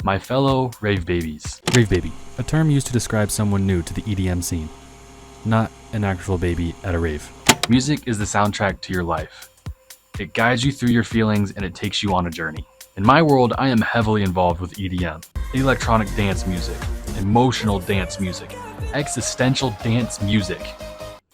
my fellow rave babies. Rave baby, a term used to describe someone new to the EDM scene, not an actual baby at a rave. Music is the soundtrack to your life. It guides you through your feelings and it takes you on a journey. In my world, I am heavily involved with EDM, electronic dance music, emotional dance music, existential dance music.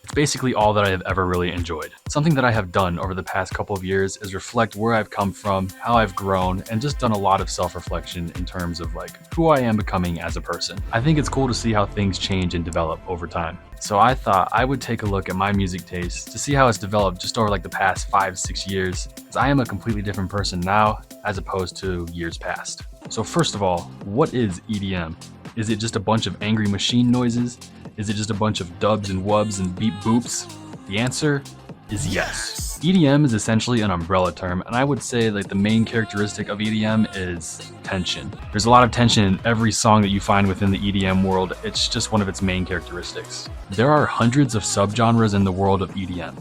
It's basically all that I have ever really enjoyed. Something that I have done over the past couple of years is reflect where I've come from, how I've grown, and just done a lot of self-reflection in terms of who I am becoming as a person. I think it's cool to see how things change and develop over time. So I thought I would take a look at my music taste to see how it's developed just over the past 5-6 years, because I am a completely different person now as opposed to years past. So first of all, what is EDM? Is it just a bunch of angry machine noises? Is it just a bunch of dubs and wubs and beep boops? The answer is yes. EDM is essentially an umbrella term, and I would say the main characteristic of EDM is tension. There's a lot of tension in every song that you find within the EDM world. It's just one of its main characteristics. There are hundreds of subgenres in the world of EDM.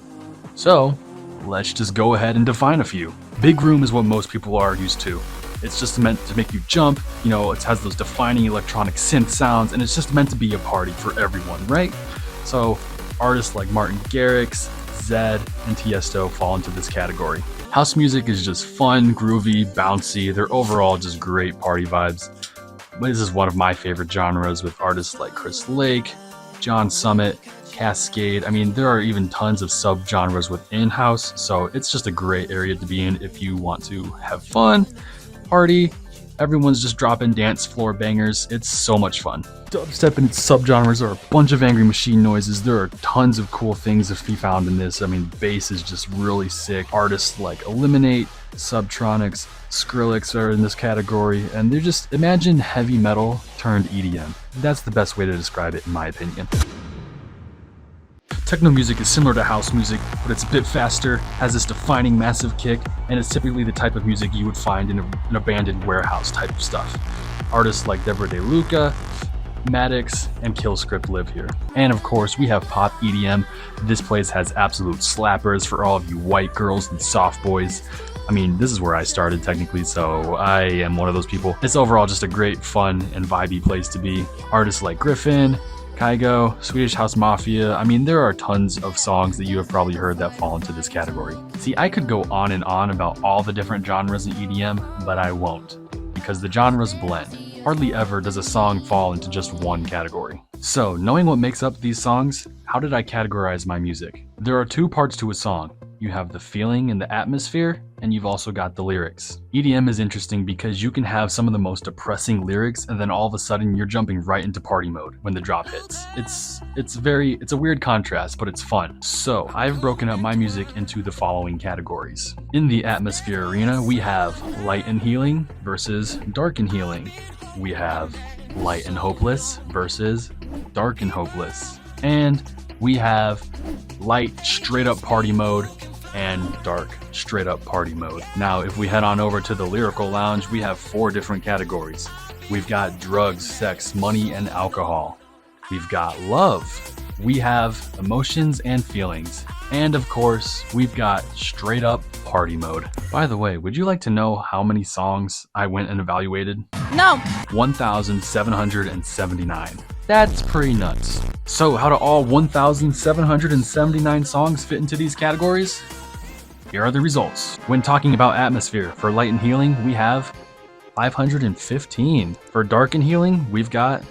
So let's just go ahead and define a few. Big room is what most people are used to. It's just meant to make you jump, it has those defining electronic synth sounds, and it's just meant to be a party for everyone, right? So artists like Martin Garrix, Zedd, and Tiesto fall into this category. House music is just fun, groovy, bouncy. They're overall just great party vibes. But this is one of my favorite genres with artists like Chris Lake, John Summit, Cascade. There are even tons of subgenres within house, so it's just a great area to be in if you want to have fun, party. Everyone's just dropping dance floor bangers. It's so much fun. Dubstep and its subgenres are a bunch of angry machine noises. There are tons of cool things to be found in this. Bass is just really sick. Artists like Eliminate, Subtronics, Skrillex are in this category, and they're just, imagine heavy metal turned EDM. That's the best way to describe it in my opinion. Techno music is similar to house music, but it's a bit faster, has this defining massive kick, and it's typically the type of music you would find in an abandoned warehouse type of stuff. Artists like Deborah De Luca, Maddox, and Killscript live here. And of course, we have pop EDM. This place has absolute slappers for all of you white girls and soft boys. This is where I started technically, so I am one of those people. It's overall just a great, fun, and vibey place to be. Artists like Griffin, Kygo, Swedish House Mafia. There are tons of songs that you have probably heard that fall into this category. See, I could go on and on about all the different genres in EDM, but I won't, because the genres blend. Hardly ever does a song fall into just one category. So, knowing what makes up these songs, how did I categorize my music? There are two parts to a song. You have the feeling and the atmosphere, and you've also got the lyrics. EDM is interesting because you can have some of the most depressing lyrics, and then all of a sudden you're jumping right into party mode when the drop hits. It's a weird contrast, but it's fun. So I've broken up my music into the following categories. In the atmosphere arena, we have light and healing versus dark and healing. We have light and hopeless versus dark and hopeless. And we have light straight up party mode and dark straight up party mode. Now, if we head on over to the lyrical lounge, we have 4 different categories. We've got drugs, sex, money, and alcohol. We've got love. We have emotions and feelings. And of course, we've got straight up party mode. By the way, would you like to know how many songs I went and evaluated? No. 1,779. That's pretty nuts. So how do all 1,779 songs fit into these categories? Here are the results. When talking about atmosphere, for light and healing, we have 515. For dark and healing, we've got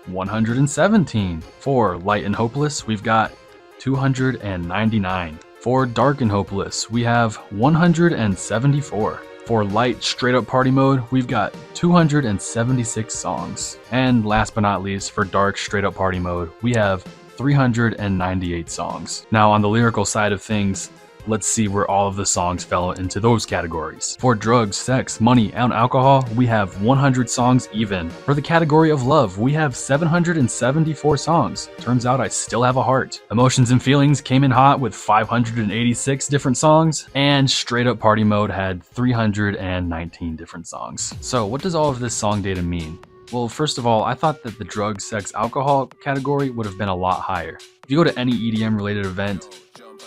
117. For light and hopeless, we've got 299. For dark and hopeless, we have 174. For light straight up party mode, we've got 276 songs. And last but not least, for dark straight up party mode, we have 398 songs. Now on the lyrical side of things, let's see where all of the songs fell into those categories. For drugs, sex, money, and alcohol, we have 100 songs even. For the category of love, we have 774 songs. Turns out I still have a heart. Emotions and feelings came in hot with 586 different songs, and straight up party mode had 319 different songs. So what does all of this song data mean? Well, first of all, I thought that the drug, sex, alcohol category would have been a lot higher. If you go to any EDM related event,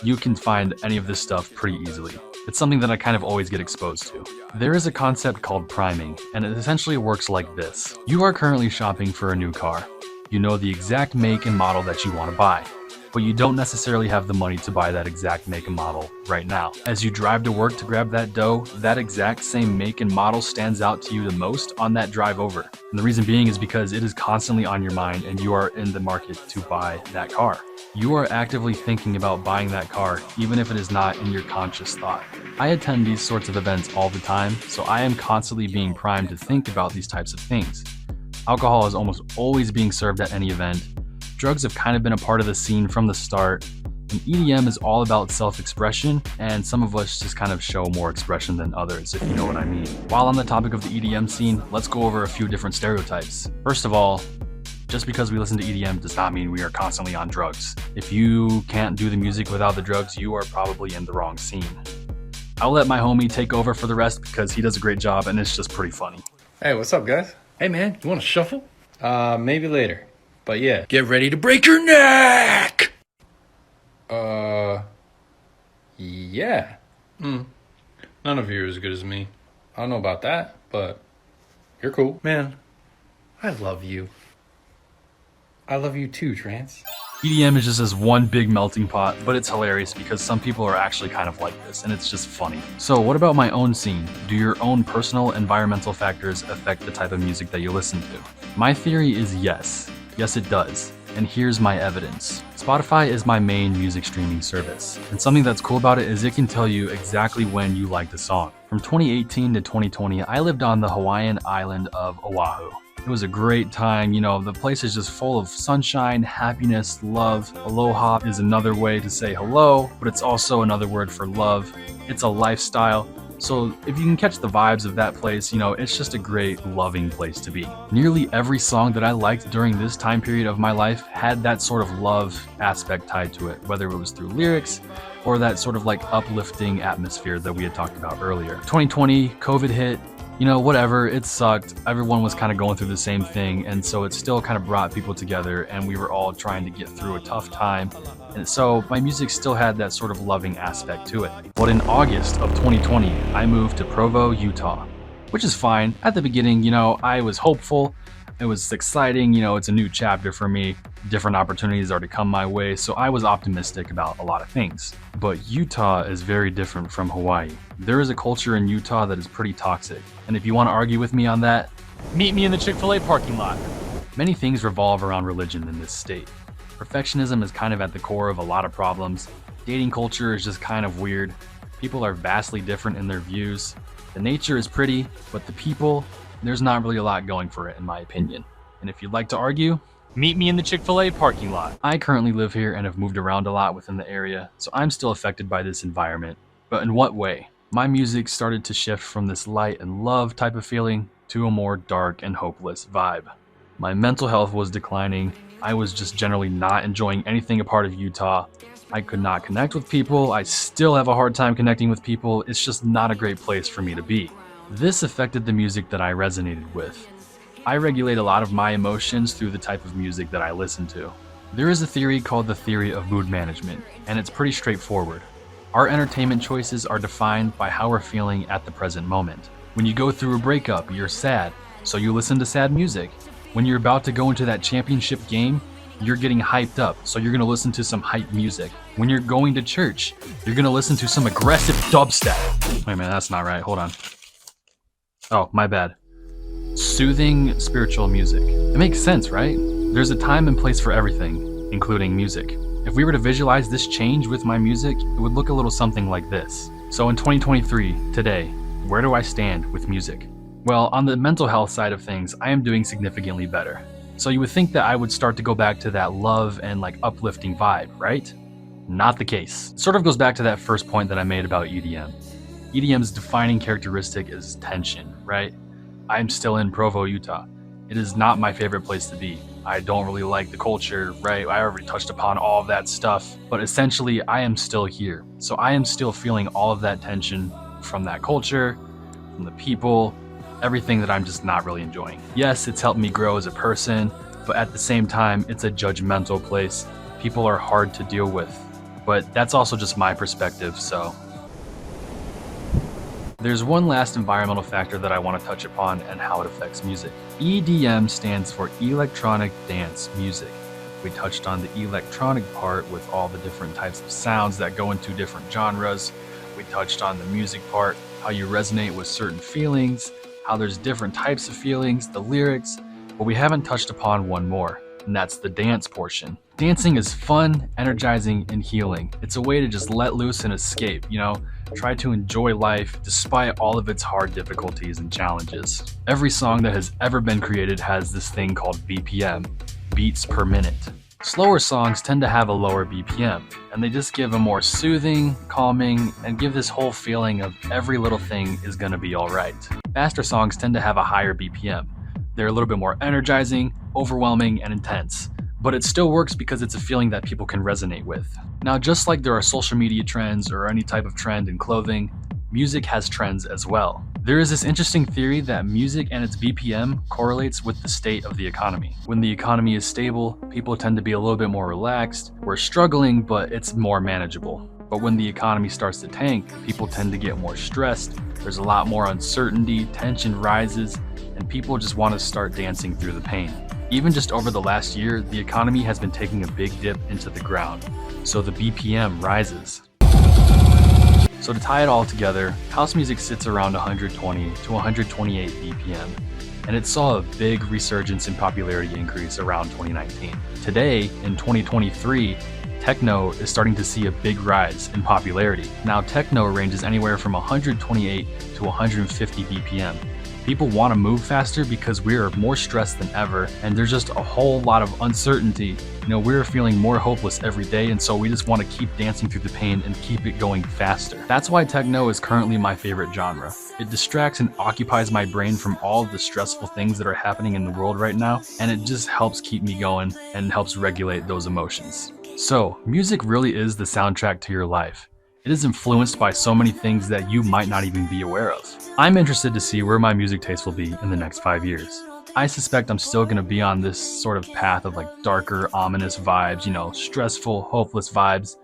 you can find any of this stuff pretty easily. It's something that I kind of always get exposed to. There is a concept called priming, and it essentially works like this. You are currently shopping for a new car. You know the exact make and model that you want to buy, but you don't necessarily have the money to buy that exact make and model right now. As you drive to work to grab that dough, that exact same make and model stands out to you the most on that drive over. And the reason being is because it is constantly on your mind and you are in the market to buy that car. You are actively thinking about buying that car, even if it is not in your conscious thought. I attend these sorts of events all the time, so I am constantly being primed to think about these types of things. Alcohol is almost always being served at any event. Drugs have kind of been a part of the scene from the start, and EDM is all about self-expression, and some of us just kind of show more expression than others, if you know what I mean. While on the topic of the EDM scene, let's go over a few different stereotypes. First of all, just because we listen to EDM does not mean we are constantly on drugs. If you can't do the music without the drugs, you are probably in the wrong scene. I'll let my homie take over for the rest because he does a great job and it's just pretty funny. Hey, what's up, guys? Hey man, you want to shuffle? Maybe later. But yeah. Get ready to break your neck! Yeah. None of you are as good as me. I don't know about that, but you're cool. Man, I love you. I love you too, Trance. EDM is just this one big melting pot, but it's hilarious because some people are actually kind of like this, and it's just funny. So what about my own scene? Do your own personal environmental factors affect the type of music that you listen to? My theory is yes. Yes, it does. And here's my evidence. Spotify is my main music streaming service, and something that's cool about it is it can tell you exactly when you liked a song. From 2018 to 2020, I lived on the Hawaiian island of Oahu. It was a great time. You know, the place is just full of sunshine, happiness, love. Aloha is another way to say hello, but it's also another word for love. It's a lifestyle. So if you can catch the vibes of that place, you know, it's just a great, loving place to be. Nearly every song that I liked during this time period of my life had that sort of love aspect tied to it, whether it was through lyrics or that sort of like uplifting atmosphere that we had talked about earlier. 2020, COVID hit. You know, whatever, it sucked. Everyone was kind of going through the same thing, and so it still kind of brought people together, and we were all trying to get through a tough time. And so my music still had that sort of loving aspect to it. But in August of 2020, I moved to Provo, Utah, which is fine. At the beginning, you know, I was hopeful. It was exciting, you know, it's a new chapter for me. Different opportunities are to come my way, so I was optimistic about a lot of things. But Utah is very different from Hawaii. There is a culture in Utah that is pretty toxic, and if you want to argue with me on that, meet me in the Chick-fil-A parking lot. Many things revolve around religion in this state. Perfectionism is kind of at the core of a lot of problems. Dating culture is just kind of weird. People are vastly different in their views. The nature is pretty, but the people, there's not really a lot going for it in my opinion. And if you'd like to argue, meet me in the Chick-fil-A parking lot. I currently live here and have moved around a lot within the area, so I'm still affected by this environment. But in what way? My music started to shift from this light and love type of feeling to a more dark and hopeless vibe. My mental health was declining. I was just generally not enjoying anything a part of Utah. I could not connect with people. I still have a hard time connecting with people. It's just not a great place for me to be. This affected the music that I resonated with. I regulate a lot of my emotions through the type of music that I listen to. There is a theory called the theory of mood management, and it's pretty straightforward. Our entertainment choices are defined by how we're feeling at the present moment. When you go through a breakup, you're sad, so you listen to sad music. When you're about to go into that championship game, you're getting hyped up, so you're gonna listen to some hype music. When you're going to church, you're gonna listen to some aggressive dubstep. Wait a minute, that's not right, hold on. Oh, my bad. Soothing spiritual music. It makes sense, right? There's a time and place for everything, including music. If we were to visualize this change with my music, it would look a little something like this. So in 2023, today, where do I stand with music? Well, on the mental health side of things, I am doing significantly better. So you would think that I would start to go back to that love and like uplifting vibe, right? Not the case. It sort of goes back to that first point that I made about EDM. EDM's defining characteristic is tension, right? I'm still in Provo, Utah. It is not my favorite place to be. I don't really like the culture, right? I already touched upon all of that stuff, but essentially I am still here. So I am still feeling all of that tension from that culture, from the people, everything that I'm just not really enjoying. Yes, it's helped me grow as a person, but at the same time, it's a judgmental place. People are hard to deal with, but that's also just my perspective, so. There's one last environmental factor that I want to touch upon and how it affects music. EDM stands for electronic dance music. We touched on the electronic part with all the different types of sounds that go into different genres. We touched on the music part, how you resonate with certain feelings, how there's different types of feelings, the lyrics, but we haven't touched upon one more, and that's the dance portion. Dancing is fun, energizing, and healing. It's a way to just let loose and escape, try to enjoy life despite all of its hard difficulties and challenges. Every song that has ever been created has this thing called BPM, beats per minute. Slower songs tend to have a lower BPM, and they just give a more soothing, calming, and give this whole feeling of every little thing is gonna be alright. Faster songs tend to have a higher BPM. They're a little bit more energizing, overwhelming, and intense. But it still works because it's a feeling that people can resonate with. Now, just like there are social media trends or any type of trend in clothing, music has trends as well. There is this interesting theory that music and its BPM correlates with the state of the economy. When the economy is stable, people tend to be a little bit more relaxed. We're struggling, but it's more manageable. But when the economy starts to tank, people tend to get more stressed. There's a lot more uncertainty, tension rises, and people just want to start dancing through the pain. Even just over the last year, the economy has been taking a big dip into the ground, so the BPM rises. So to tie it all together, house music sits around 120 to 128 BPM, and it saw a big resurgence in popularity increase around 2019. Today, in 2023, techno is starting to see a big rise in popularity. Now techno ranges anywhere from 128 to 150 BPM. People want to move faster because we are more stressed than ever, and there's just a whole lot of uncertainty. We're feeling more hopeless every day, and so we just want to keep dancing through the pain and keep it going faster. That's why techno is currently my favorite genre. It distracts and occupies my brain from all of the stressful things that are happening in the world right now, and it just helps keep me going and helps regulate those emotions. So, music really is the soundtrack to your life. It is influenced by so many things that you might not even be aware of. I'm interested to see where my music taste will be in the next 5 years. I suspect I'm still going to be on this sort of path of darker, ominous vibes, stressful, hopeless vibes.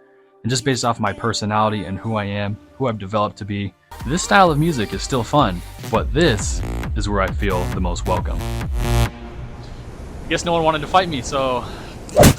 And just based off my personality and who I am, who I've developed to be, this style of music is still fun, but this is where I feel the most welcome. I guess no one wanted to fight me, so